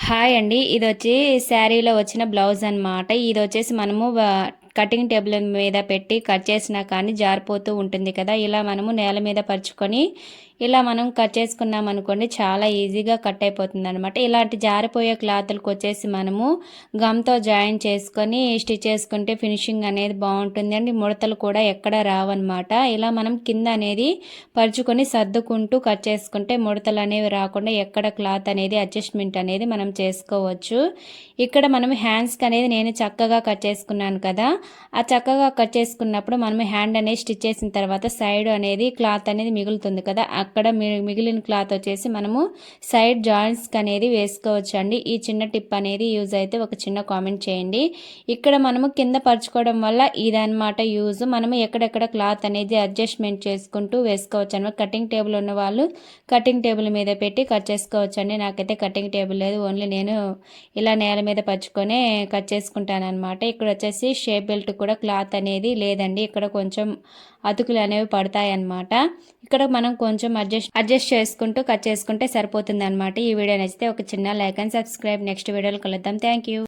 Hi అండి. ఇదొచ్చి శారీలో వచ్చిన బ్లౌజ్ అనమాట. ఇదొచ్చేసి మనము కటింగ్ టేబుల్ మీద పెట్టి కట్ చేసినా కానీ జారిపోతూ ఉంటుంది కదా! ఇలా మనము నేల మీద పరుచుకొని ఇలా మనం కట్ చేసుకున్నాం అనుకోండి, చాలా ఈజీగా కట్ అయిపోతుందనమాట. ఇలాంటి జారిపోయే క్లాతులకొచ్చేసి మనము గమ్‌తో జాయిన్ చేసుకొని స్టిచ్ చేసుకుంటే ఫినిషింగ్ అనేది బావుంటుందండి. ముడతలు కూడా ఎక్కడ రావన్నమాట. ఇలా మనం కింద అనేది పరుచుకొని సర్దుకుంటూ కట్ చేసుకుంటే ముడతలనేవి రాకుండా ఎక్కడ క్లాత్ అనేది అడ్జస్ట్‌మెంట్ అనేది మనం చేసుకోవచ్చు. ఇక్కడ మనం హ్యాండ్స్‌కి అనేది నేను చక్కగా కట్ చేసుకున్నాను కదా! ఆ చక్కగా కట్ చేసుకున్నప్పుడు మనం హ్యాండ్ అనేది స్టిచ్ చేసిన తర్వాత సైడ్ అనేది క్లాత్ అనేది మిగులుతుంది కదా! అక్కడ మిగిలిన క్లాత్ వచ్చేసి మనము సైడ్ జాయింట్స్కి అనేది వేసుకోవచ్చు అండి. ఈ చిన్న టిప్ అనేది యూజ్ అయితే ఒక చిన్న కామెంట్ చేయండి. ఇక్కడ మనము కింద పరుచుకోవడం వల్ల ఇదనమాట యూజ్. మనము ఎక్కడెక్కడ క్లాత్ అనేది అడ్జస్ట్మెంట్ చేసుకుంటూ వేసుకోవచ్చు అనమాట. కటింగ్ టేబుల్ ఉన్న వాళ్ళు కటింగ్ టేబుల్ మీద పెట్టి కట్ చేసుకోవచ్చు అండి. నాకైతే కటింగ్ టేబుల్ లేదు, ఓన్లీ నేను ఇలా నేల మీద పరుచుకొనే కట్ చేసుకుంటాను అనమాట. ఇక్కడ వచ్చేసి షేప్ బెల్ట్ కూడా క్లాత్ అనేది లేదండి. ఇక్కడ కొంచెం అతుకులు అనేవి పడతాయి అన్నమాట. ఇక్కడ మనం కొంచెం అడ్జస్ట్ చేసుకుంటూ కట్ చేసుకుంటే సరిపోతుంది అనమాట. ఈ వీడియో నచ్చితే ఒక చిన్న లైక్ అండ్ సబ్స్క్రైబ్. నెక్స్ట్ వీడియోలో కలుద్దాం. Thank you.